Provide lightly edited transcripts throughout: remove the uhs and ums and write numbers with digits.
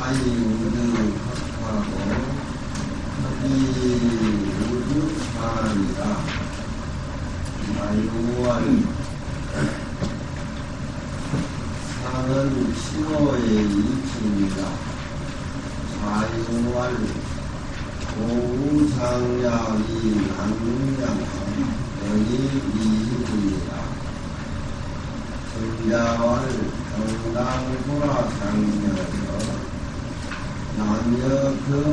자이우드하고 하기우드사이다. 자유와 상은 신호의 이치입니다. 자유와 오우상약이 남양은 여기 이익입니다. 정자왈 정당호라상녀여 남녀경위인이로다.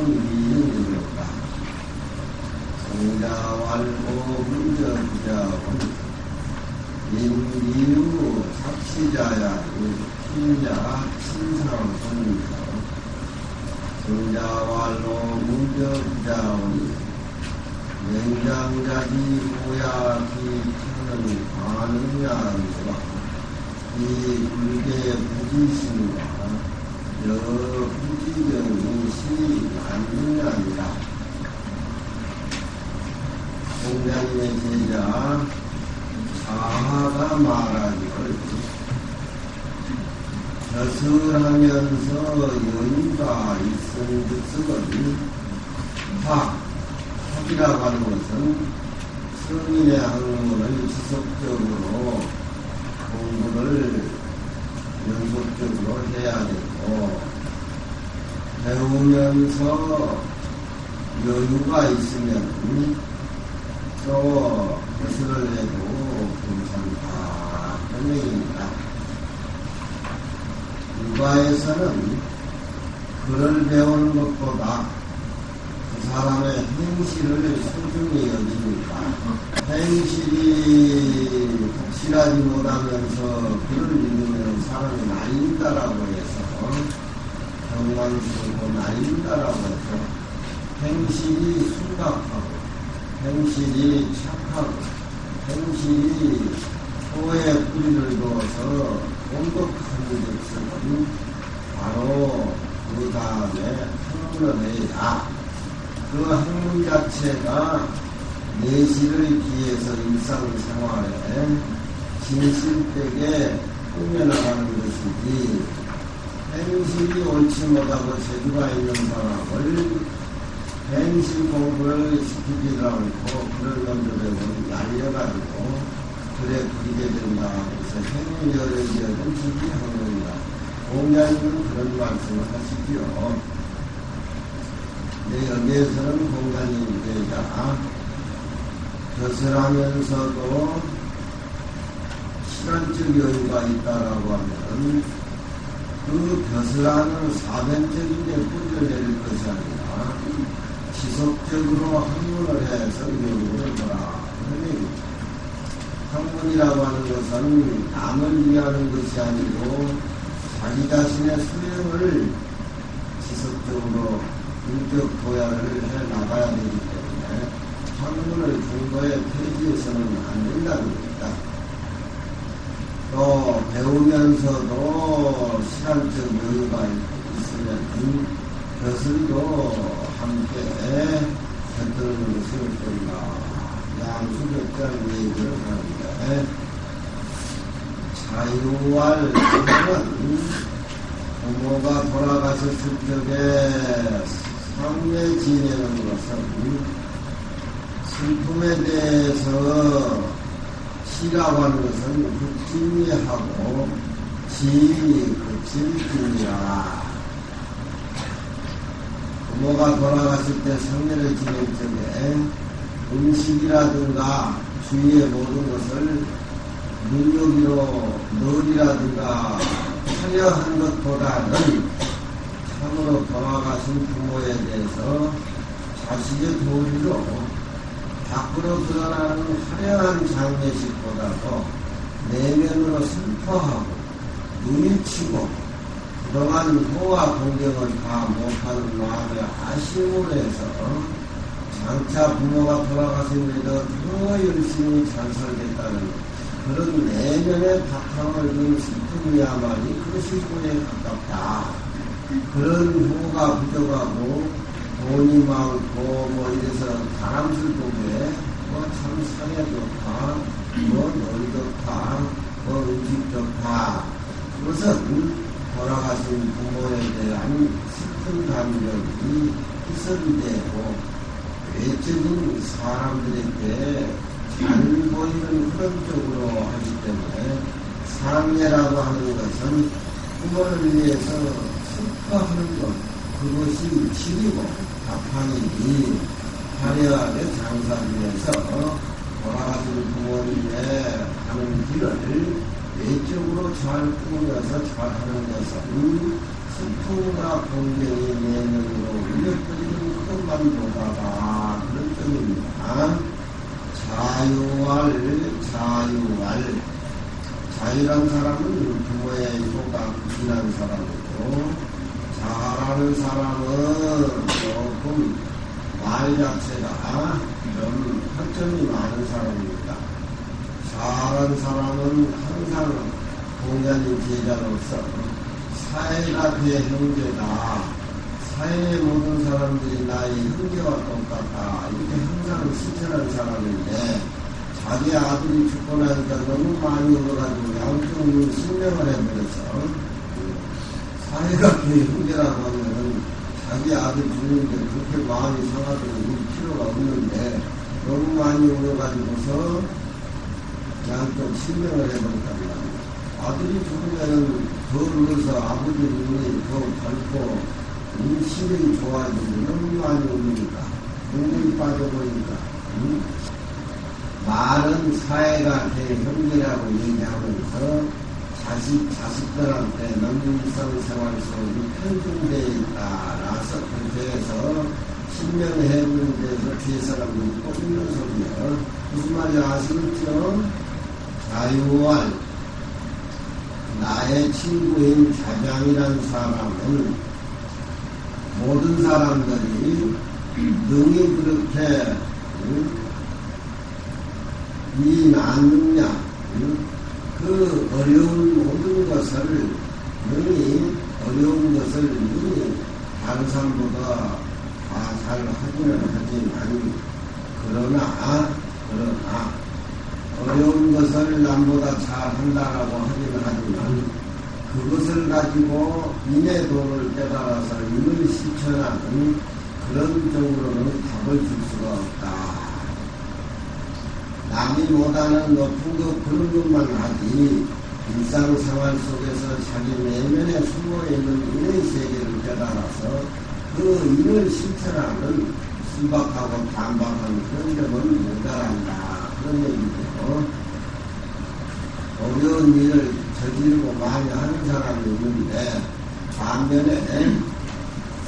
정자왈 오문저부자원 인기유 삭시자야니 흰자 친상선녀 정자왈로 문저부자원이 냉장자지 모야기 타는 가능야니와 이 불계 부지신과 여부지경이 시만능야니라. 공자님의 제자 자하가 말하기를 벼슬하면서 여유가 있은 뜻은 학이라고 하는 것은 성인의 학문을 지속적으로 공부를 연속적으로 해야 되고 배우면서 여유가 있으면 또 벼슬을 해도 괜찮다 그런 얘기입니다. 육아에서는 글을 배우는 것보다 그 사람의 행실을 소중히 여기니까 행실이 확실하지 못하면서 글을 읽으면 사람이 나인다라고 해서 경망스럽고 나인다라고 해서 행실이 순박하고 행실이 착하고 행실이 소에 뿌리를 두어서 온독한 것은 바로 그 다음에 학문을 해야 그 학문 자체가 내실을 기해서 일상생활에 진실되게 꾸며나가는 것이지 행실이 옳지 못하고 재주가 있는 사람을 행실 공부를 시키지도 않고 그런 놈들을 날려가지고 그래 부리게 된다 그래서 행위여를 지어는 준비하는다. 공자님은 그런 말씀을 하시지요. 근데 여기에서는 공자님 제자 벼슬하면서도 시간적 여유가 있다라고 하면 그 벼슬하는 사변적인 데 뿌리를 내릴 것이 아니라 지속적으로 학문을 해서 여유를 보라 그런 얘기입니다. 학문이라고 하는 것은 남을 위하는 것이 아니고 자기 자신의 수행을 지속적으로 인격 도야를 해 나가야 되기 때문에 학문을 중도에 폐지해서는 안 된다는 겁니다. 또 배우면서도 시간적 여유가 있으면 벼슬도 함께 곁들는 것이 어떤가 양수백자는 얘기를 하는데 자유할 때는 부모가 돌아가셨을 적에 상례 지내는 것은 슬픔에 대해서 시라고 하는 것은 극진리하고 지인이 극진리라. 부모가 돌아갔을 때 상례를 지낼 적에 음식이라든가 주위의 모든 것을 능력으로 널이라든가 화려한 것보다는 참으로 돌아가신 부모에 대해서 자식의 도리로 밖으로 드러나는 화려한 장례식보다도 내면으로 슬퍼하고 눈이 치고 그동안 호와 공경을 다 못하는 마음의 아쉬움을 해서 장차 부모가 돌아가시면서 더 열심히 잘 살겠다는 그런 내면의 바탕을 둔 슬픔이야말이 그것이 후에 가깝다. 그런 후가 부족하고 돈이 많고 뭐 이래서 사람 슬프게 뭐 참 산에 좋다, 뭐 놀이 좋다, 뭐 음식 좋다. 그것은 돌아가신 부모에 대한 슬픈 감정이 희설되고 외적인 사람들에게 잘 보이는 그런 쪽으로 하기 때문에 상례라고 하는 것은 부모를 위해서 슬퍼하는 것, 그것이 질이고 답하니 화려하게 장사하면서 돌아가신 부모님의 하는 길을 외적으로 잘 꾸며서 잘하는 것은 슬픔과 공경이 내면으로 울려버리는 것만보다가 그런 점입니다. 자유란 사람은 부모의 효가 극진한 사람이고, 잘하는 사람은 조금 말 자체가 좀 허점이 많은 사람입니다. 잘하는 사람은 항상 공자님 제자로서 사회가 그의 형제다. 사회의 모든 사람들이 나의 형제와 똑같다. 이렇게 항상 실천한 사람인데, 자기 아들이 죽고 나니까 너무 많이 울어가지고 양쪽으로 실명을 해버려서 사회가 그의 형제라고 하면 자기 아들 죽는데 그렇게 마음이 상하도록 울 필요가 없는데 너무 많이 울어가지고서 양쪽 실명을 해버렸답니다. 아들이 죽으면 더 울어서 아버지 눈이 더 밝고 심령이 좋아지고 너무 많이 우니까 눈물이 빠져보니까 말은 사회가 대형제라고 얘기하면서 자식들한테 남일성 생활 속이 편중되어 있다라서 그렇게 해서 신명해보는 데서 뒤에 사람들이 꼭 있는 소리예요. 무슨 말인지 아시겠죠? 자유할 나의 친구인 자장이란 사람은 모든 사람들이 능히 그렇게 이 난느냐 그 어려운 모든 것을 능히 어려운 것을 능히 다른 사람보다 다 잘 하기는 하지만 그러나 어려운 것을 남보다 잘 한다라고 하기는 하지만 그것을 가지고 인의 도를 깨달아서 인을 실천하는 그런 쪽으로는 답을 줄 수가 없다. 남이 못하는 높은 것 그런 것만 하지 일상생활 속에서 자기 내면에 숨어있는 인의 세계를 깨달아서 그 인을 실천하는 순박하고 반박한 그런 점은 모자란다. 그런 얘기죠. 어려운 일을 저지르고 많이 하는 사람이 있는데 반면에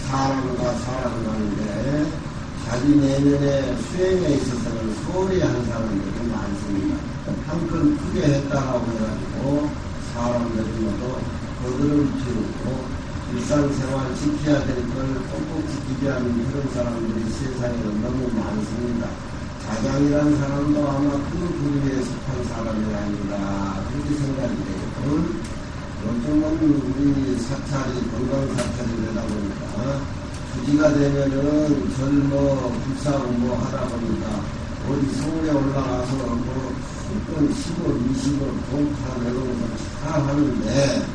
사람과 사람을 하는데 자기 내면의 수행에 있어서는 소홀히 하는 사람들이 많습니다. 한건 크게 했다라고 해가지고 사람들이 모두 거들을 피우고 일상생활 지켜야 될 걸 꼭꼭 지키지 않는 그런 사람들이 세상에는 너무 많습니다. 자장이라는 사람도 아마 그 부류에 속한 사람이 아닌가 그렇게 생각이 돼요. 요즘은 우리 사찰이 건강사찰이 되다 보니까 주지가 되면은 젊어 불사하고 뭐 하다 보니까 어디 서울에 올라가서 뭐 10번, 10원, 20원 동파 내놓으면서 잘 하는데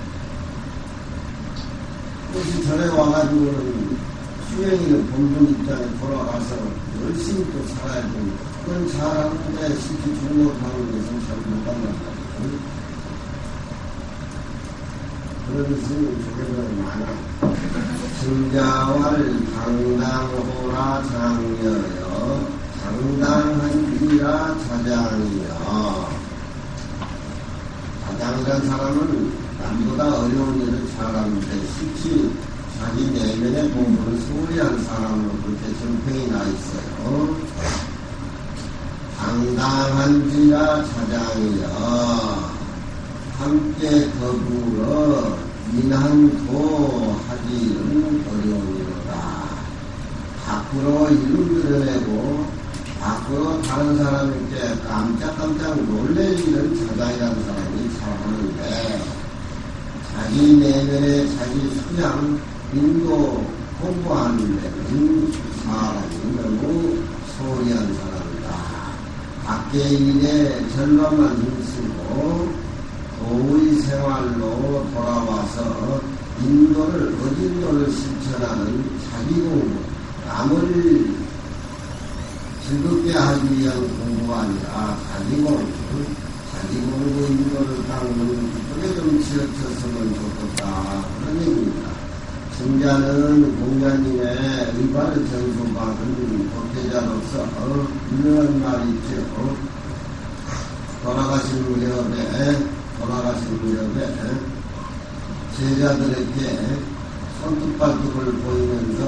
그것이 전에 와가지고는 수행이는 본분 입장에 돌아가서 열심히 또 살아야 됩니다. 그건 잘하는데 실제 중못하는 것은 잘 못한단 말이에요. 그런 식으로 많아. 증자왈 당당호라 장려여 당당한지라 자장이여. 자장이란 사람은 남보다 어려운 일을 잘하는데 실제 자기 내면의 공부를 소홀히 한 사람으로 그렇게 정평이 나 있어요. 당당한지라 자장이여. 함께 더불어 인한도 하기는 어려우니로다. 밖으로 이름 드러내고 밖으로 다른 사람에게 깜짝깜짝 놀랄 일은 자장이라는 사람이 잘하는데 자기 내면의 자기 수양 인도 공부하는 데는 사람이 너무 소홀히 한 사람이다. 밖의 일에 절반만 힘쓰고 도의 생활로 돌아와서 어진도를 실천하는 자기 공부, 남을 즐겁게 하기 위한 공부가 아니라 자기 공부 인도를 닦는 그쪽에 좀 지어쳤으면 좋겠다. 그런 얘기입니다. 승자는 공자님의 의발을 전수받은 법제자로서 유명한 말이 있죠. 돌아가신 무렵에 제자들에게 손톱발톱을 보이면서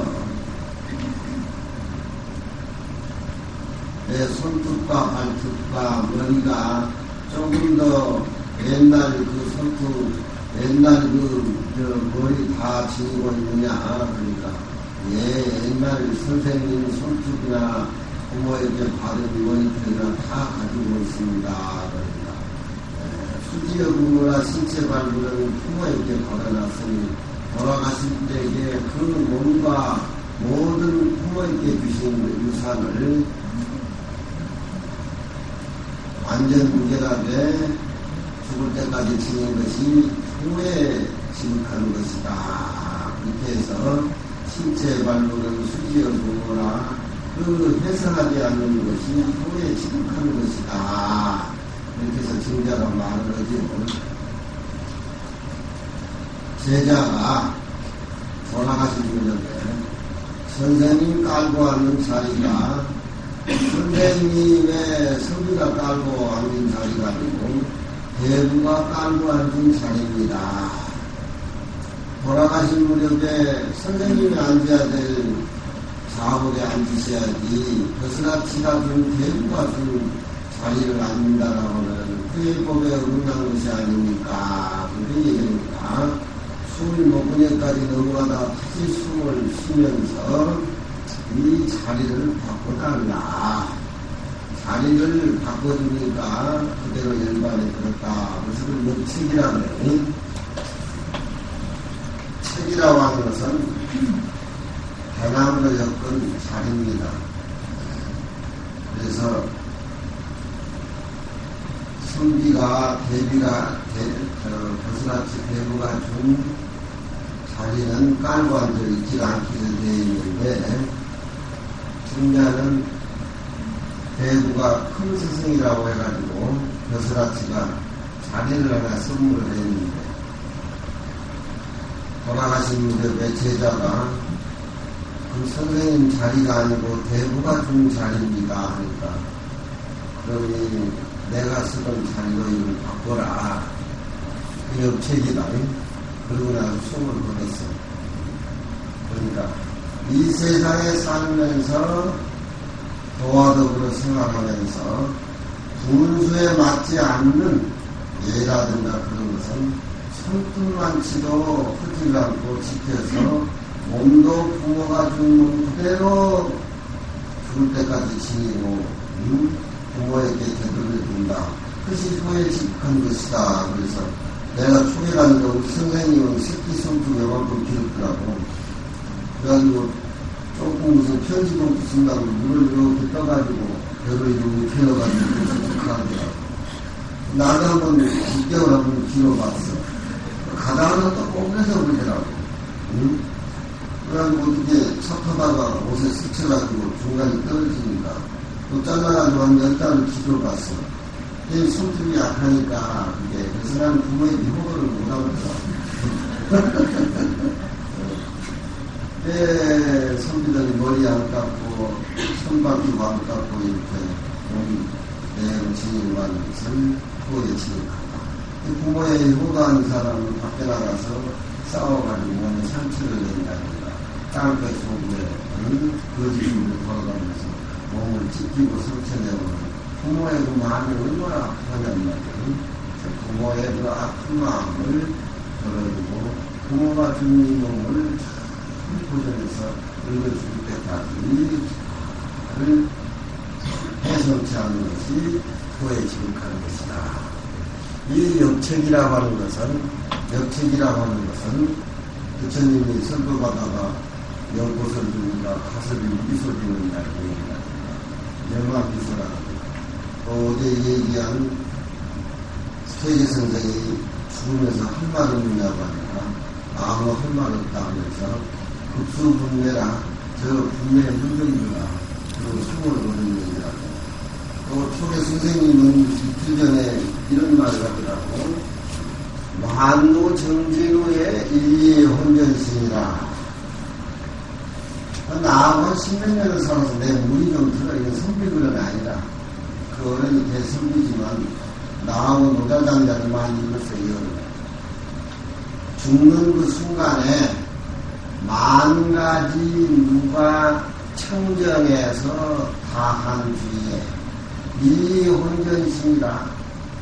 내 손톱과 발톱과 머리가 조금 더 옛날 머리 다 지니고 있느냐. 그러니까 옛날 선생님 손톱이나 부모에게 받은 머리털이나 다 가지고 있습니다. 그러니까 수지의 부모나 신체 발부는 부모에게 받아놨으니 돌아가실 때에 그 몸과 모든 부모에게 주신 유산을 완전 무결하게 죽을 때까지 지닌 것이 후에 지극한 것이다. 이렇게 해서 신체 발부는 수지의 부모라 그 해석하지 않는 것이 후에 지극한 것이다. 이렇게 해서 증자가 말을 하죠. 제자가 돌아가신 분인데 선생님 깔고 앉는 자리가 선생님의 서기가 깔고 앉은 자리가 아니고 대부가 깔고 앉은 자리입니다. 돌아가신 무렵에 선생님이 앉아야 될 좌우에 앉으셔야지 버스라치가 준 대부가 준 자리를 앉는다라고 하면 그의 법에 어긋난 것이 아닙니까? 그런 얘기입니다. 숨을 목구멍까지 넘어가다 다시 숨을 쉬면서 이 자리를 바꿔달라. 자리를 바꿔주니까 그대로 열반에 들었다. 그래서 그 역책이라고 해요. 책이라고 하는 것은 대나무로 엮은 자리입니다. 그래서 버스라치 대부가 준 자리는 깔고 앉아있지 않기로 되어 있는데 중자는 대부가 큰 스승이라고 해가지고 버스라치가 자리를 하나 선물을 했는데 돌아가신 무렵에 제자가 그 선생님 자리가 아니고 대부가 준 자리입니다 하니까 그러니 내가 쓰던 자리로 이걸 바꿔라. 그 역책이다. 그러고 나서 숨을 거뒀어. 그러니까 이 세상에 살면서 도와덕으로 생활하면서 분수에 맞지 않는 예라든가 그런 것은 손톱만 치도 흩지 않고 지켜서 몸도 부모가 준 몸 그대로 죽을 때까지 지니고 부모에게 되돌려준다. 그것이 후에 지극한 것이다. 그래서 내가 초기라는데 우리 선생님은 새끼 손톱 요만큼 길었더라고. 그래가지고 조금 무슨 편지봉투 쓴다고 물을 이렇게 떠가지고 벼를 이렇게 펴가지고 하더라고. 나도 한번 6개월 한번 길어봤어. 가다가 또 꽁내서 그러더라고. 응? 그래가지고 어떻게 척하다가 옷에 스쳐가지고 중간에 떨어지니까 또 잘라가지고 한 10달을 길어봤어. 이 손톱이 약하니까 그게 그래서 난 부모의 미호를 못하겠더라고. 선비들이 머리 안 깎고 손바퀴도 안 깎고 이렇게 내 진행을 하는 것은 후에 진행하다. 부모의 효도하는 사람은 밖에 나가서 싸워가지고 몸에 상처를 낸다든가 땅끝 속에 거짓으로 걸어가면서 몸을 찢기고 상처내고 부모의 그 마음이 얼마나 아프냐는 말이에요. 부모의 그 아픈 마음을 덜어주고 부모가 준 이 몸을 보존해서 늙어 죽을 때까지 를 해성치 않는 것이 후에 지극하는 것이다. 이 역책이라고 하는 것은 부처님이 선도받다가 연꽃을 주니까 가설이 미소 주는다고 얘기합니다. 영화미소라고. 또 어제 얘기한 세계 선생이 죽으면서 한 말 없느냐고 하니까 아무 할 말 없다 하면서 급수분매라 저 분매의 흔들리라 그리고 숨을 거두느니라고. 또 초계 선생님은 이틀 전에 이런 말을 하더라고. 만노 정진후의 일리의 혼전신이라. 나하고 한 10몇 년을 살아서 내 물이 좀 들어. 이건 선비글은 아니라. 그 어른이 대선비지만 나하고 노자장자를 많이 읽었어요. 죽는 그 순간에 만 가지 누가 청정해서 다한 뒤에 이 혼전심이라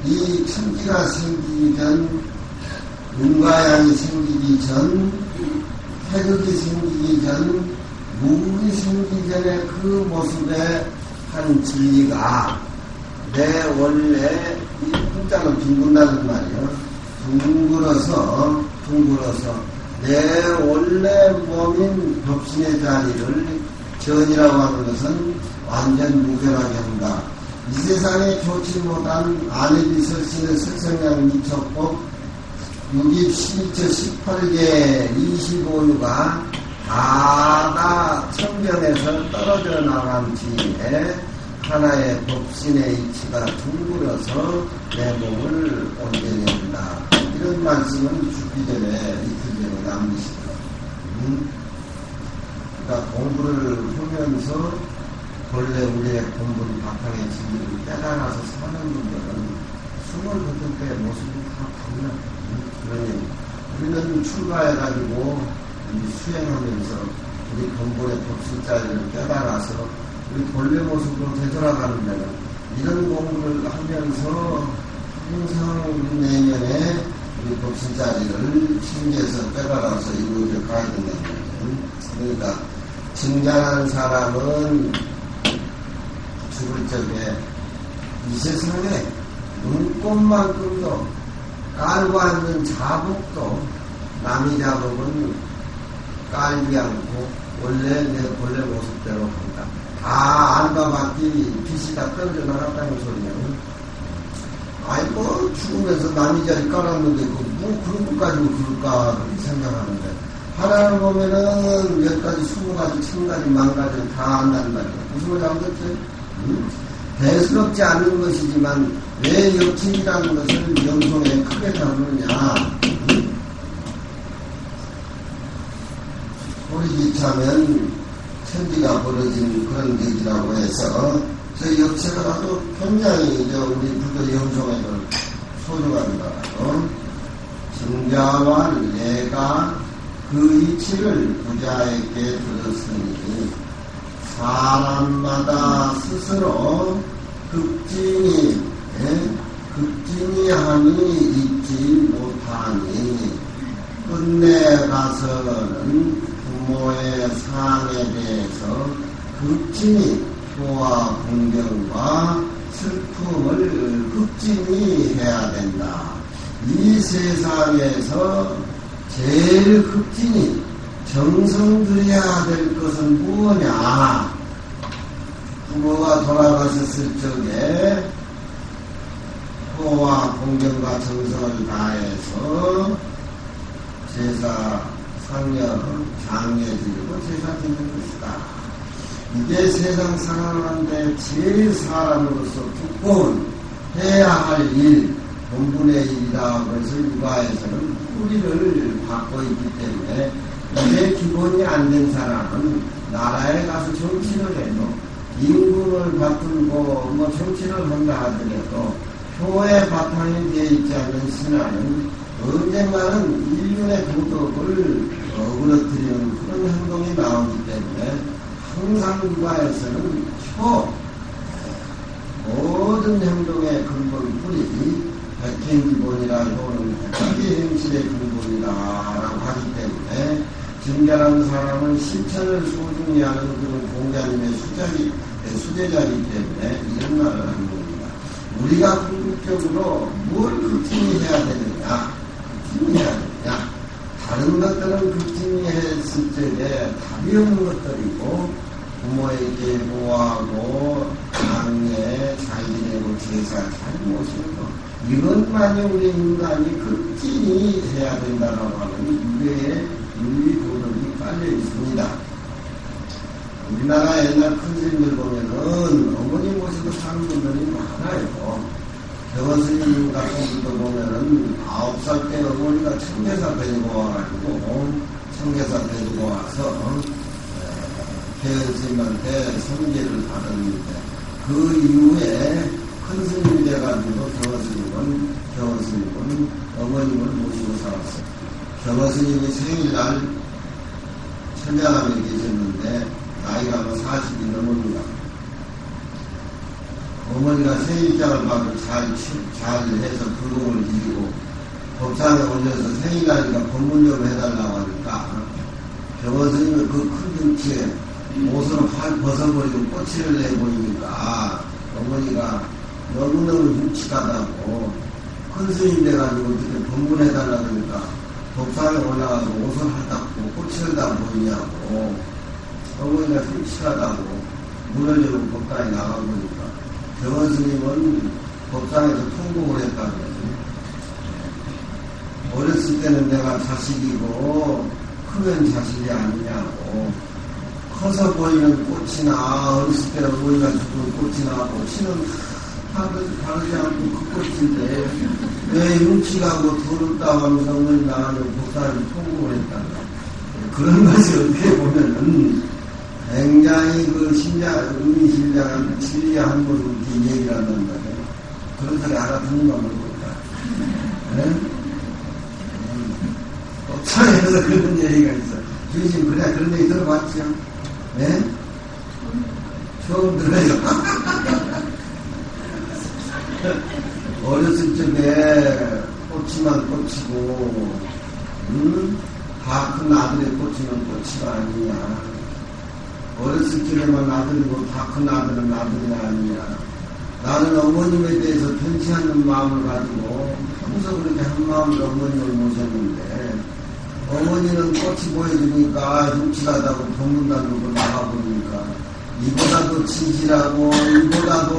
이 천지가 생기기 전 윤과양이 생기기 전 태극이 생기기 전 무기 생기기 전에 그 모습에 한 진리가 내 원래 이 풍자는 둥근다는 말이요. 둥글어서 내 원래 몸인 법신의 자리를 전이라고 하는 것은 완전 무결하게 한다. 이 세상에 좋지 못한 아내비설신의 설성량 미척법 6입 12처 18개 25유가 다 천변에서 떨어져 나간 뒤에 하나의 법신의 이치가 둥글어서 내 몸을 온전히 한다. 이런 말씀은 죽기 전에 이틀 전에 남기시더라고요. 그러니까 공부를 하면서 본래 우리의 공부를 바탕에 진리를 깨달아서 사는 분들은 숨을 거둘 때 모습이 다 달라. 그러니 우리는 출가해가지고 수행하면서 우리 공부의 법신자리를 깨달아서 우리 본래 모습으로 되돌아가는 데는 이런 공부를 하면서 항상 우리 내년에 우리 법신자리를 챙겨서 깨달아서 이루어져 가야 된다는 거예요. 그러니까 증자하는 사람은 죽을 적에 이 세상에 눈꽃만큼도 깔고 앉는 자복도 남의 자복은 깔지 않고 원래 내 본래 모습대로 간다. 다 안가봤기 빛이 다 떨어져 나갔다는 소리냐. 아이고 죽으면서 남의 자리 깔았는데 뭐 그런 것 가지고 그럴까 그렇게 생각하는데 하나를 보면은 몇 가지 20가지 1000가지 10,000가지를 다 안다는 말이야. 무슨 말인지 알겠지? 대수롭지 않은 것이지만 왜 역침이라는 것을 명성에 크게 다루느냐. 소리기차면 천지가 벌어진 그런 얘기라고 해서 저 역체가라도 굉장히 우리 불교 영성에도 소중한 거라고. 증자와 내가 그 이치를 부자에게 들었으니 사람마다 스스로 극진히 함이 있지 못하니 끝내 가서는 부모의 상에 대해서 극진히 효와 공경과 슬픔을 극진히 해야 된다. 이 세상에서 제일 극진히 정성 들여야 될 것은 무엇냐? 부모가 돌아가셨을 적에 효와 공경과 정성을 다해서 제사, 상여, 장례 드리고 제사 드리는 것이다. 이게 세상 살아가는데 제일 사람으로서 두꺼운 해야 할 일, 본분의 일이다. 그래서 육아에서는 뿌리를 받고 있기 때문에 이게 기본이 안 된 사람은 나라에 가서 정치를 해도 임금을 받들고 뭐 정치를 한다 하더라도 효의 바탕이 되어 있지 않는 신하는 언젠가는 인륜의 도덕을 어그러뜨리는 그런 행동이 나오기 때문에 항상 육아에서는 모든 행동의 근본 뿌리 백행기본이라 효는 백기 행실의 근본이라고 하기 때문에 증자라는 사람은 실천을 소중히 하는 그런 공자님의 수제자이기 때문에 이런 말을 하는 겁니다. 우리가 궁극적으로 뭘 극진히 해야 되느냐? 극진히 해야 되느냐? 다른 것들은 극진히 했을 적에 답이 없는 것들이고 부모에게 보호하고 장례 잘 지내고 제사 잘 모시고 이것만이 우리 인간이 극진히 해야 된다라고 하는 유배의 윤리 도덕이 깔려 있습니다. 우리나라 옛날 큰 스님들 보면은 어머니 모시고 사는 분들이 많아요. 대원스님 같은 분도 보면은 9살 때 어머니가 청계사 데리고 와가지고 청계사 데리고 와서 개연스님한테 성제를 받았는데 그 이후에 큰 스님이 돼가지고 경허스님은 어머님을 모시고 살았어요. 경허스님이 생일날 천장암에 계셨는데 나이가 40이 넘습니다. 어머니가 생일장을 봐도 잘 해서 불공을 드리고 법상에 올려서 생일날이니까 법문 좀 해달라고 하니까 경허스님은 그 큰 등치에 옷을 벗어버리고 꼬치를 내보이니까 어머니가 너무너무 묵직하다고 큰 스님 돼가지고 어떻게 법문해달라고 하니까 법상에 올라가서 옷을 닦고 꼬치를 다 보이냐고 어머니가 묵직하다고 문을 열고 법당에 나가보니까 경원 스님은 법상에서 통곡을 했다고 그러지. 어렸을 때는 내가 자식이고 크면 자식이 아니냐고 커서 보이는 꽃이나 어렸을 때 어머니가 죽은 꽃이나 꽃이는 다르지 않고 그 꽃인데 왜 융치가고 더럽다고 하면서 어머니 나가는 법상에서 통곡을 했다고. 그런 것이 어떻게 보면은 굉장히 그 의미심장한 진리한 것으로 이렇게 얘기를 한단다. 그런 소리 알아듣는 건 모를까. 차에서 그런 얘기가 있어. 주님, 그래, 그런 얘기 들어봤죠? 네? 처음 들어요. 어렸을 적에 꽃이만 꽃이고, 다 큰 아들의 꽃이면 꽃이가 아니냐. 어렸을 적에만 아들이고 다 큰 아들은 아들이 아니냐. 나는 어머님에 대해서 편치 않는 마음을 가지고 평소 그렇게 한 마음으로 어머님을 모셨는데 어머니는 꽃이 보여주니까 흉측하다고 법문단으로 나가보니까 이보다도 진실하고 이보다도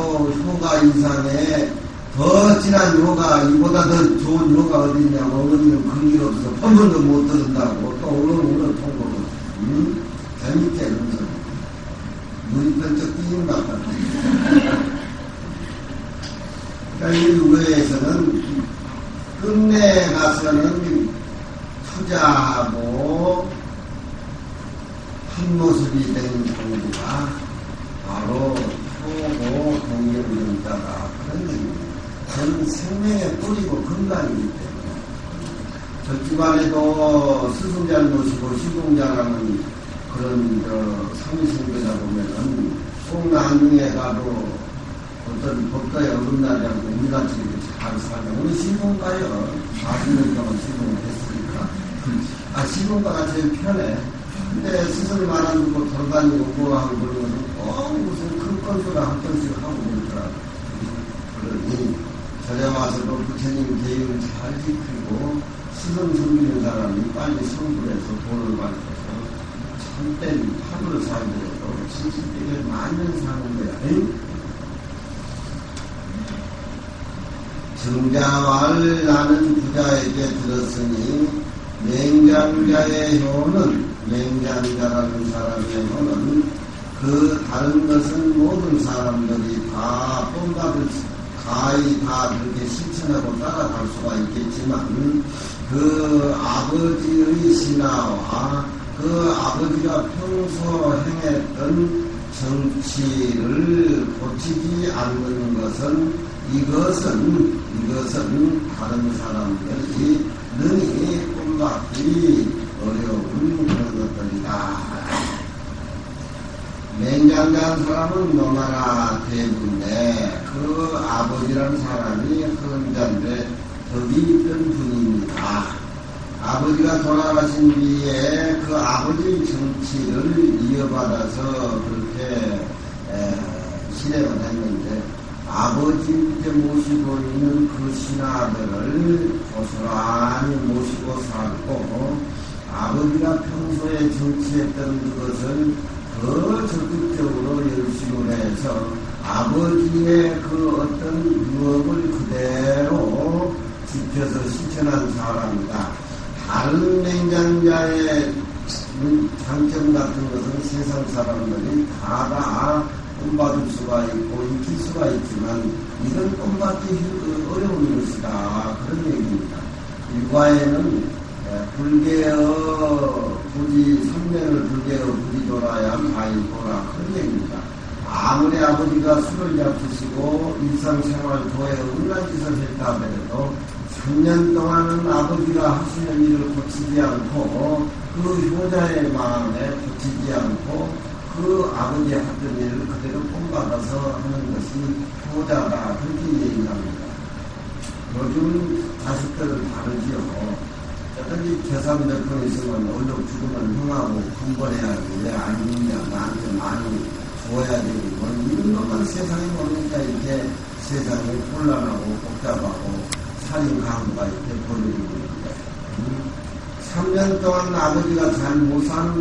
효가 이상에 더 진한 효가 이보다 더 좋은 효가 어디 있냐고 어머니는 그런 일 없어서 법문도 못 들은다고 또 울어 통보로 재밌게 그런 소리 눈이 번쩍 띄는가 봐. 그러니까 이 우회에서는 끝내 가서는 투자하고 한 모습이 된 공부가 바로 효고 동경정자다. 그런 얘기입니다. 저는 생명의 뿌리고 근간이기 때문에 저집안에도 스승자를 모시고 시공자라는 그런 상승되다 보면은 꼭 나중에 가도 어떤 법도에 어긋나지 않고 우리같이 잘 살면 우리 시공가요. 40년 동안 시공을 했으니까 시공가가 제일 편해. 근데 스승 말 안 듣고 돌아다니고 뭐하고 그러면 무슨 큰 건수라 한 건씩 하고 그러더라. 그러니 저래 와서 부처님 계율을 잘 지키고 스승 섬기는 사람이 빨리 성불해서 돈을 받고 참된 하루를 살더라도 70대를 만년 사는 거야. 정자왈 나는 부자에게 들었으니 맹장자의 효는 맹장자라는 사람의 효는 그 다른 것은 모든 사람들이 다 본받을 가히 다 그렇게 실천하고 따라갈 수가 있겠지만 그 아버지의 신하와 그 아버지가 평소 행했던 정치를 고치지 않는 것은 이것은 다른 사람들이 능히 본받기 어려운 그런 것들이다. 맹장자한 사람은 너나라 대부인데 그 아버지라는 사람이 헌자인데 덕이 있던 분입니다. 아버지가 돌아가신 뒤에 그 아버지의 정치를 이어받아서 그렇게 실행을 했는데 아버지께 모시고 있는 그 신하들을 고스란히 모시고 살고 아버지가 평소에 정치했던 그것을 더 적극적으로 열심을 해서 아버지의 그 어떤 유업을 그대로 지켜서 실천한 사람이다. 다른 맹장자의 장점 같은 것은 세상 사람들이 다 본받을 수가 있고 익힐 수가 있지만 이건 본받기 어려운 것이다. 그런 얘기입니다. 일과에는 불개어 부지 삼면을 불개어 부지 돌아야 가히 돌아 그런 얘기입니다. 아무리 아버지가 술을 잡수시고 일상생활 도에 음란 짓을 했다 하더라도 3년 동안은 아버지가 하시는 일을 고치지 않고 그 효자의 마음에 고치지 않고 그 아버지 하던 일을 그대로 본받아서 하는 것이 효자다. 그렇게 얘기합니다. 요즘 자식들은 다르지요. 어떤지 계산 몇 번 있으면 얼른 죽으면 형하고 분번해야지. 왜 안 죽냐. 나한테 많이 줘야 되고 이런 것만 세상에 모르니까 이렇게 세상이 혼란하고 복잡하고 살인 강도가 이렇게 벌어지고 있는데 3년 동안 아버지가 잘 못 사는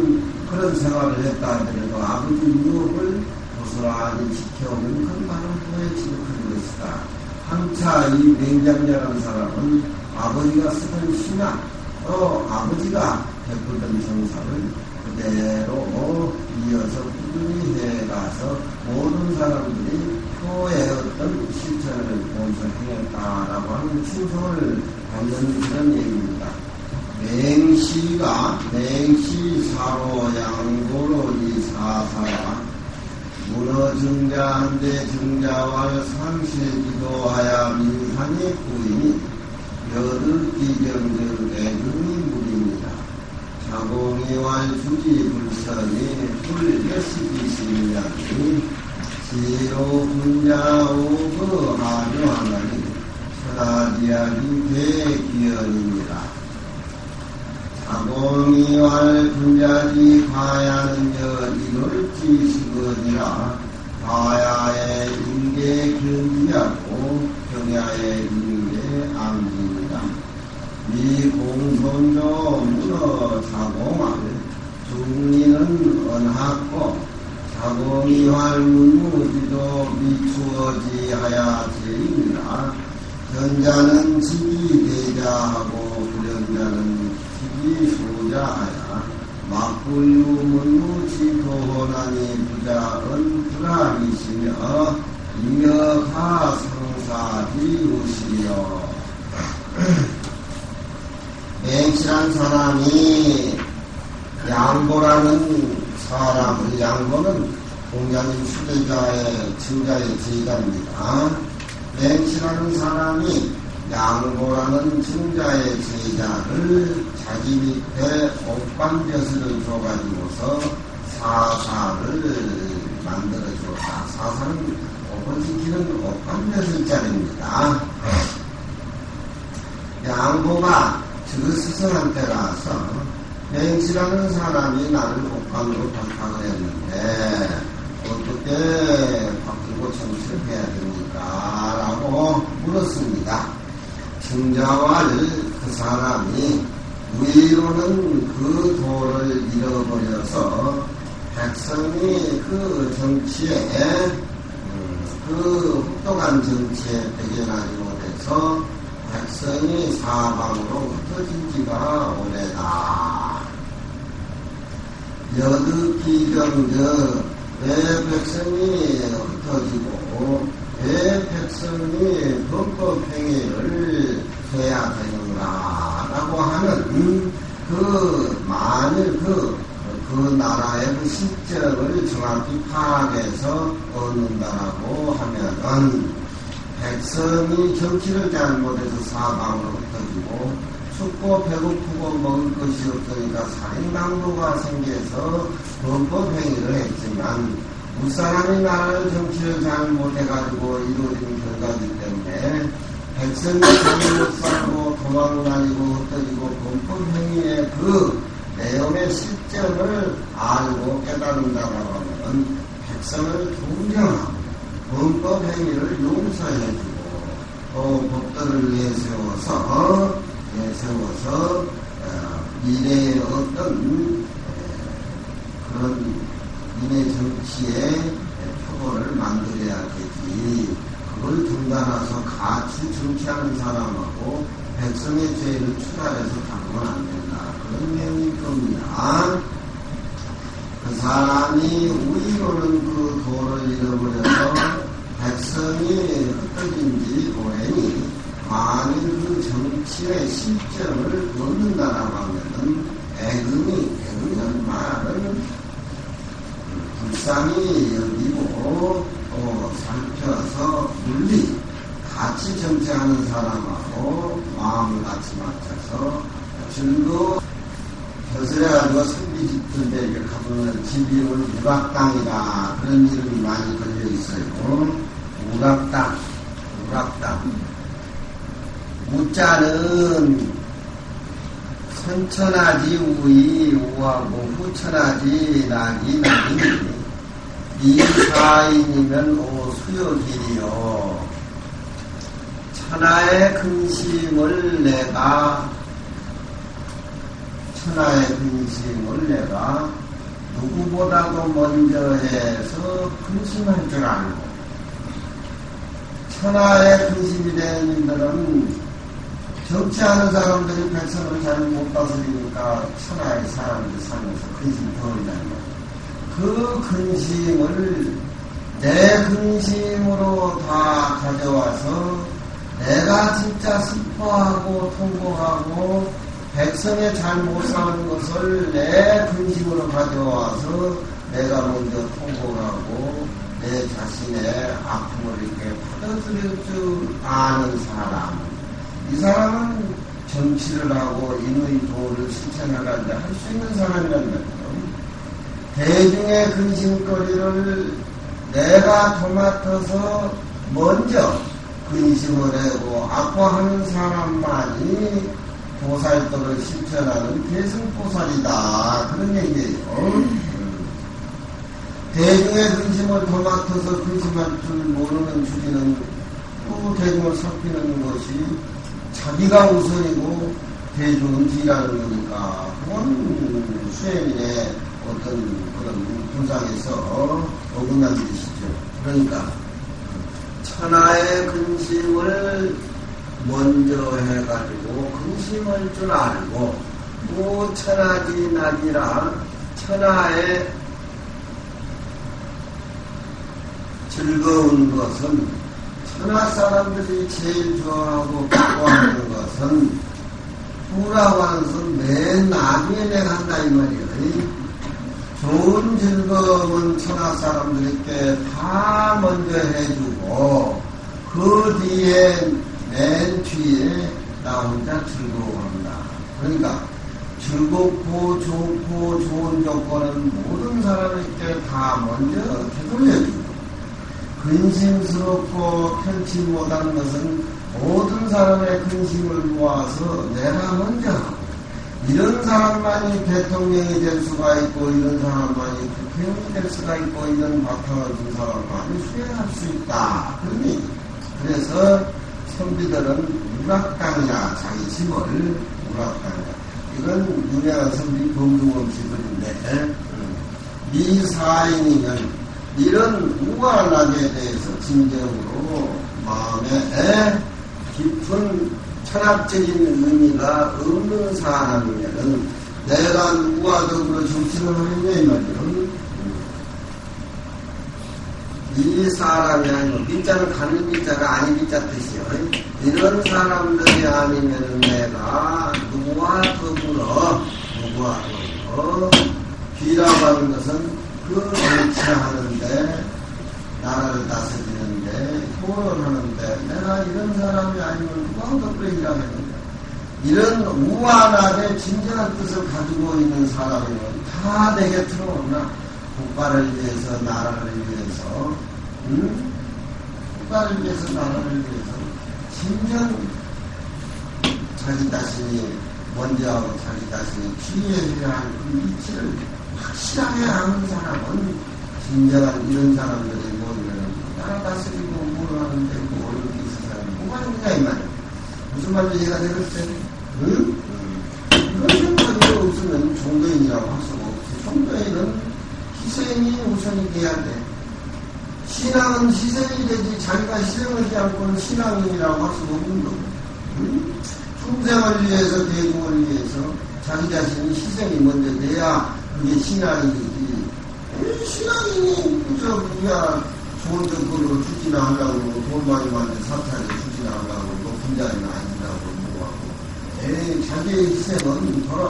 그런 생활을 했다 하더라도 아버지 유업을 고스란히 지켜오는 그 바로 후에 지속하는 것이다. 한차 이 맹장자라는 사람은 아버지가 쓰던 신앙 아버지가 베풀던 정사를 그대로 이어서 꾸준히 해가서 모든 사람들이 표의 어떤 실천을 본성했다라고 하는 충성을 받는 그런 얘기입니다. 맹시 사로 양고로 이 사사야 문어증자한대 증자왈 상실기도하야 민산의 구인이 여득기경적 애금이 무리입니다. 자공이왈 주지 불선이 불여시기시냐니 지로 분자오그 하묘하나니 천하지약이 대기연입니다. 자공이왈 분자지 가야는여 이럴지시거니라 가야의 인계 견지하고 경야의 인계 암지입니다. 이 공손조 문어 자공할 중리는 언하고 자공이활 문무지도 미추어지하야 제입니다. 견자는 지기 대자하고 불현자는 지기 소자하야 막불유 문무지 도호나니 부자은 불안이시며 임여가 상사비우시여. 맹실한 사람이 양보라는 사람을 양보는 공자님 수제자의 증자의 제자입니다. 맹실하는 사람이 양보라는 증자의 제자를 자기 밑에 옥반벼슬을 줘가지고서 사사를 만들어줬다. 사사는 옥을 지키는 옥반벼슬자리입니다. 양보가 그 스승한테 가서 맹실하는 사람이 나를 옥반으로 발탁을 했는데 어떻게 바꾸고 정치를 해야 됩니까? 라고 물었습니다. 증자왈 그 사람이 위로는 그 도를 잃어버려서 백성이 그 정치에 그 혹독한 정치에 배겨나지 못해서 백성이 사방으로 흩어진 지가 오래다. 여득기경적 왜 백성이 흩어지고 왜 백성이 범법행위를 해야 되는가 라고 하는 만일 그 나라의 그 실정을 정확히 파악해서 얻는다라고 하면은 백성이 정치를 잘못해서 사방으로 흩어지고 춥고 배고프고 먹을 것이 없으니까 살인당부가 생겨서 범법행위를 했지만 윗사람이 나라를 정치를 잘못해가지고 이루어진 결과이기 때문에 백성이 잘못 살고 도망다니고 흩어지고 범법행위의 그 내용의 실정을 알고 깨달는다고 하면 백성을 존경하고 범법행위를 용서해주고 또 법들을 내세워서 미래의 어떤 그런 미래 정치의 표본을 만들어야 되지. 그걸 등단해서 같이 정치하는 사람하고 백성의 죄를 추가해서 다루면 안 된다. 그런 내용일 겁니다. 그 사람이 우위로는 그 도를 잃어버려서 백성이 흩어진 지 오래니 만일 그 정치의 실정을 얻는다라고 하면은 애금이란 말은 불쌍히 여기고 살펴서 물리 같이 정치하는 사람하고 마음을 같이 맞춰서 즐거워 벼슬해가지고 선비집들대 이렇게 가보면 집이 오늘 우락당이다 그런 이름이 많이 걸려 있어요. 우락당. 우자는 선천하지 우이 우하고 후천하지 낙이 이사인이면 오수역이요. 천하의 근심을 내가 누구보다도 먼저 해서 근심할 줄 알고 천하의 근심이 되는 일들은 정치하는 사람들이 백성을 잘 못 다스리니까 천하의 사람들 살면서 근심이 더 올라는 거예요. 그 근심을 내 근심으로 다 가져와서 내가 진짜 슬퍼하고 통곡하고 백성의 잘 못 사는 것을 내 근심으로 가져와서 내가 먼저 통곡하고 내 자신의 아픔을 이렇게 받아들일 줄 아는 사람. 이 사람은 정치를 하고 인의 도를 실천하는데 할 수 있는 사람이란 말이에요. 대중의 근심거리를 내가 도맡아서 먼저 근심을 하고 아파하는 사람만이 보살도를 실천하는 대승보살이다. 그런 얘기예요. 대중의 근심을 도맡아서 근심할 줄 모르는 주지는 또 대중을 살피는 것이 자기가 우선이고 대중은 뒤라는 거니까 그건 수행인의 어떤 그런 분상에서 어긋난 것이죠. 그러니까 천하의 근심을 먼저 해가지고 근심할 줄 알고 또 천하지 낙이라 천하의 즐거운 것은 천하 사람들이 제일 좋아하고 기뻐하는 것은 후라고 하는 것은 맨 나중에 내가 한다 이 말이에요. 좋은 즐거움은 천하 사람들에게 다 먼저 해주고 그 뒤에 맨 뒤에 나 혼자 즐거워한다. 그러니까 즐겁고 좋고 좋은 조건은 모든 사람에게 다 먼저 되돌려주고 근심스럽고 편치 못한 것은 모든 사람의 근심을 모아서 내가 먼저 하고 이런 사람만이 대통령이 될 수가 있고 이런 사람만이 국회의원이 될 수가 있고 이런 바탕을 둔 사람만이 수행할 수 있다. 그러니 그래서 선비들은 우락당이라 자기 집을 우락당이라 이건 유명한 선비 범중엄씨들인데 미사인이면 이런 우환락에 대해서 진정으로 마음에 깊은 철학적인 의미가 없는 사람이면은 내가 누구와 더불어 정치를 하느냐 이 말이에요. 이 사람이 아니고 밑자는 가는 밑자가 아닌 밑자 뜻이요. 이런 사람들이 아니면은 내가 누구와 더불어 귀라고 하는 것은 그 정치하는데 나라를 다스리는데 토론하는데 내가 이런 사람이 아니면 누가 더불어 일하겠는데 이런 우환하게 진정한 뜻을 가지고 있는 사람이면 다 내 곁으로 오나 국가를 위해서 나라를 위해서 국가를 위해서 나라를 위해서 진정 자기 자신이 먼저 하고 자기 자신이 주의해야 할 그 이치를 확실하게 아는 사람은 진정한 이런 사람들이 모이면 나라 다스리고 뭘 하는데 뭐 어려운 게 있는 사람이 뭐가 있느냐 이 말이야. 무슨 말인지 이해가 되겠어요? 응? 이런 생각이 없으면 종교인이라고 할 수가 없지. 종교인은 희생이 우선이 돼야 돼. 신앙은 희생이 되지 자기가 희생하지 않고는 신앙이라고 할 수가 없는 거고 충생을 위해서 대중을 위해서 자기 자신이 희생이 먼저 돼야 그게 신앙이지 신앙이니 그저 우리가 좋은 정보로 주지나 하려고 돈 많이 만든 사탄에 주지나 하려고 높은 자리나 아니라고 뭐하고 자기의 희생은 돌아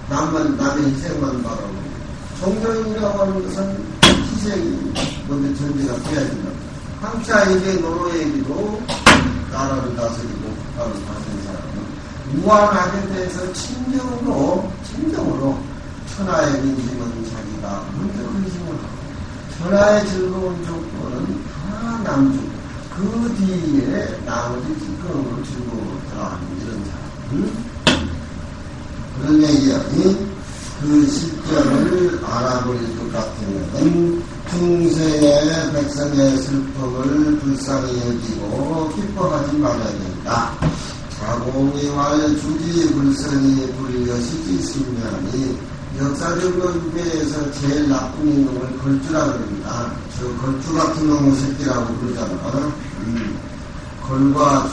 남의 희생만 바라고 종교인이라고 하는 것은 희생이 먼저 전제가 돼야 된다. 한자에게 노로에게도 나라를 다스리고 국가를 다스리는 사람은 무한하게 대해서 진정으로 천하의 민심은 자기가 먼저 근심을 하고 천하의 즐거운 조건은 다 남주고 그 뒤에 나머지 직권으로 즐거움을 더하는 이런 사람 그런 얘기야. 그 실정을 알아버릴 것 같으면 중생의 백성의 슬픔을 불쌍히 여기고 기뻐하지 말아야 된다. 자공이왈 주지 불선이 불여시지 신명이 역사적으로 유배에서 제일 나쁜 임금을 걸주라 그럽니다. 저 걸주 같은 놈의 새끼라고 그러잖아. 걸과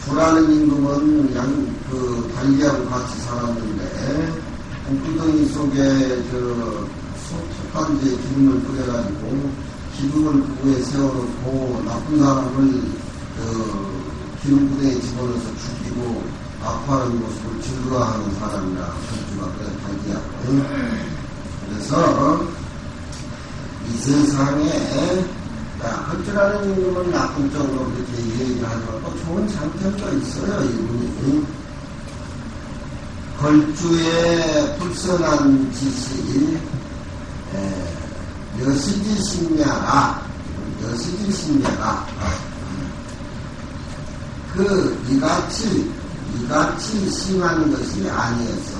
주라는 임금은 달기하고 같이 살았는데 북구덩이 속에 솥단지에 기름을 뿌려가지고 기둥을 그거에 세워놓고 나쁜 사람을 기름부대에 집어넣어서 죽이고 아파하는 모습을 즐거워하는 사람이라 걸주가 그래 달기하고 그래서 이 세상에 걸주라는 임금은 나쁜 쪽으로 그렇게 얘기를 하지만 또 좋은 장점도 있어요. 이분이 걸주의 불선한 짓이 여시지신냐라 이같이 심한 것이 아니었어.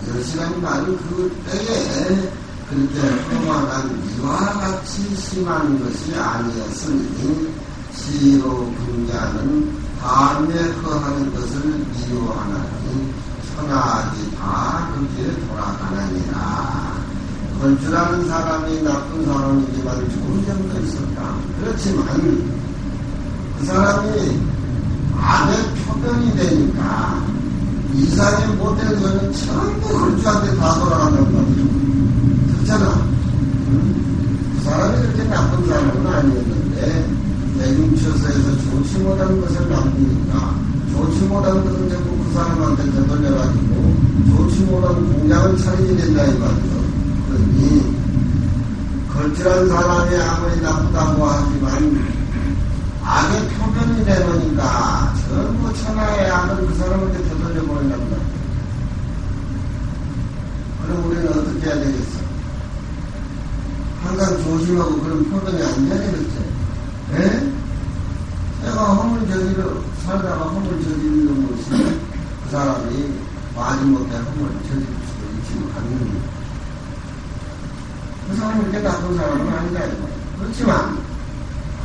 여시라는 말은 그 때에 그렇게 험한 이와 같이 심한 것이 아니었으니 시로 분자는 다음에 허하는 것을 미워하나니 천하지 다 그기에 돌아가느니라. 걸주라는 사람이 나쁜 사람이지만 좋은 점도 있었다. 그렇지만 그 사람이 안에 표변이 되니까 이상이 못된 거는 전부 걸주한테 다 돌아간단 말이죠. 그렇잖아. 그 사람이 그렇게 나쁜 사람은 아니었는데 대중처서에서 좋지 못한 것을 남기니까 좋지 못한 것은 전부 그 사람한테 되돌려가지고 좋지 못한 공장을 차리게 된다 이 말이죠. 그러니 걸출한 사람이 아무리 나쁘다고 하지만 악의 표변이 되니까 전부 천하의 악을 그 사람한테 되돌려버린답니다. 그럼 우리는 어떻게 해야 되겠어? 항상 조심하고 그런 표현이 안 돼야 되겠죠. 예? 내가 허물 살다가 허물 저지르는 것이 그 사람이 마지못해 허물을 저지를 수도 있지만 그 사람이 이렇게 나쁜 사람은 아니다. 그렇지만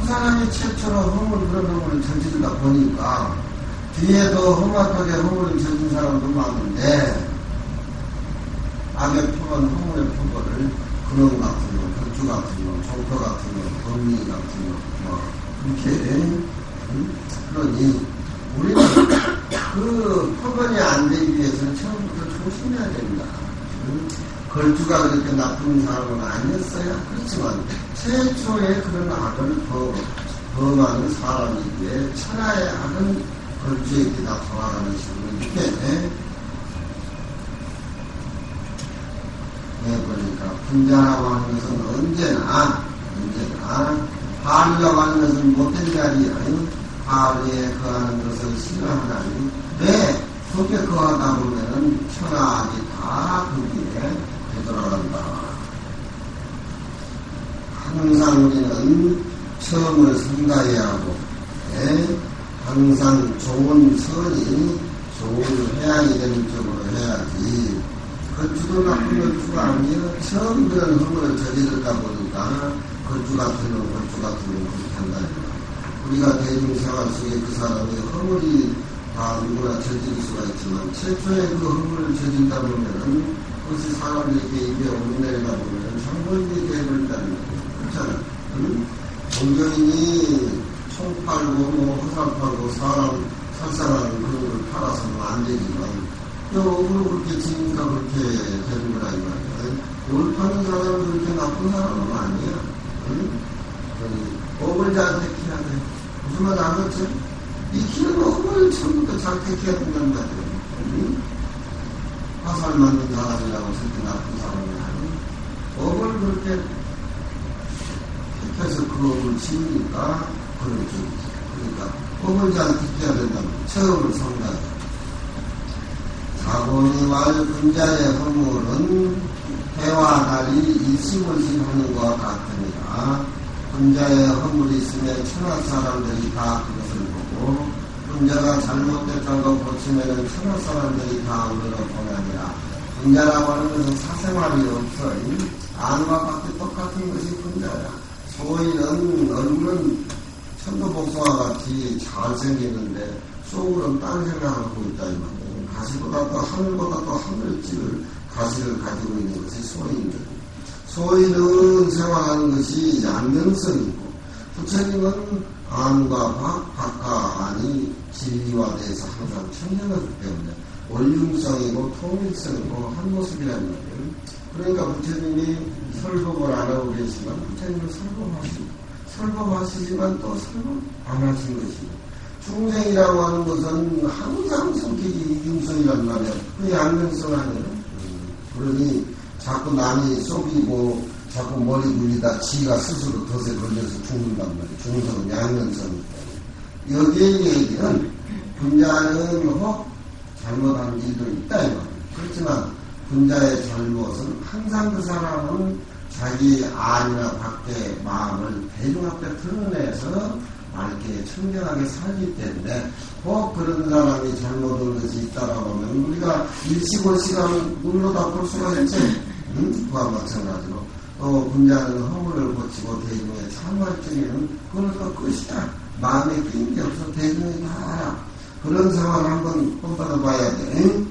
그 사람이 최초로 그런 허물을 저지르다 보니까 뒤에도 험악하게 허물을 저진 사람도 많은데 악의 표본, 허물의 표본을 그놈 같은 놈, 걸주 같은 놈, 종터 같은 놈, 범리 같은 놈, 그렇게 그러니 우리는 그 표본이 안 되기 위해서는 처음부터 조심해야 됩니다. 걸주가 그렇게 나쁜 사람은 아니었어요. 그렇지만 최초에 그런 악을 범하는 사람이기에 천하의 악은 걸주에게 다 돌아가는 식으로 이렇게 해보니까 분자라고 하는 것은 언제나 하루라고 하는 것은 못된 자리야. 하루에 거하는 것을 싫어하나니 왜 그렇게 거하다 보면은 천하악이 다 거기에 되돌아간다. 항상 우리는 처음을 성가해야 하고 항상 좋은 선이 좋은 해양이 되는 쪽으로 해야지. 걸주도 나쁜 걸주가 아니라 처음 그런 허물을 저지르다 보니까 걸주 같은 놈 그렇게 한다. 우리가 대중생활 속에 그 사람이 허물이 다 누구나 저질 수가 있지만 최초에 그 허물을 저질다 보면은 그것이 사람이 이렇게 입에 오르내리다 보면 장본인이 되어버린다는 거예요. 그렇잖아. 응? 종교인이 총 팔고 뭐 화살 팔고 사람 살살하는 그런 걸 팔아서는 안 되지만 억으로 그렇게 지니까 그렇게 되는 거라 이 말이야. 올 파는 사람은 그렇게 나쁜 사람은 아니야. 응? 억을 잘 택해야 돼. 무슨 말 알았지? 이 길은 억을 처음부터 잘 택해야 된다는 거야. 응? 화살 맞는 사람이라고 해서 나쁜 사람이 아니야. 억을 그렇게 택해서 그 억을 지으니까 그런 쪽이지. 그러니까 억을 잘 택해야 된다면 처음을 성가해. 사고니와 분자의 허물은 해와 달이 일시불시 하는 것과 같으니라. 분자의 허물이 있으면 천하 사람들이 다 그것을 보고 분자가 잘못됐다고 고치면 천하 사람들이 다 우리로 보내니라. 분자라고 하는 것은 사생활이 없어. 안과 같이 똑같은 것이 분자야. 소인은 얼굴은 천도복숭아 같이 잘생기는데 속으로는 딴 생각하고 있다 이 말이야. 가시보다 또 하늘보다 또 하늘집을 가시를 가지고 있는 것이 소인들. 소인은 생활하는 것이 양면성이고 부처님은 안과 밖, 밖과 안이 진리와 대해서 항상 청정하기 때문에 원륜성이고 통일성이고 한 모습이라는 말이에요. 그러니까 부처님이 설법을 안 하고 계시지만 부처님은 설법하시지만 또 설법 안 하신 것이고 중생이라고 하는 것은 항상 성격이 이중성이란 말이야. 그 양면성 아니에요. 그러니 자꾸 남이 속이고 자꾸 머리 굴리다 지가 스스로 덫에 걸려서 죽는단 말이에요. 중성은 양면성이다. 여기에 얘기는 분자는 혹 잘못한 일도 있다 이 말이에요. 그렇지만 분자의 잘못은 항상 그 사람은 자기 안이나 밖의 마음을 대중 앞에 드러내서 맑게 청정하게 살기 때문에 꼭 그런 사람이 잘못한 것이 있다라고 하면 우리가 일시골시간 눈으로 다 볼 수가 있지. 그와 마찬가지로 또 분자는 허물을 고치고 대중에 참할 적에는 그건 또 끝이다. 마음에 끼임이 없어 대중이 다 알아. 그런 상황을 한번 본받아 봐야 돼.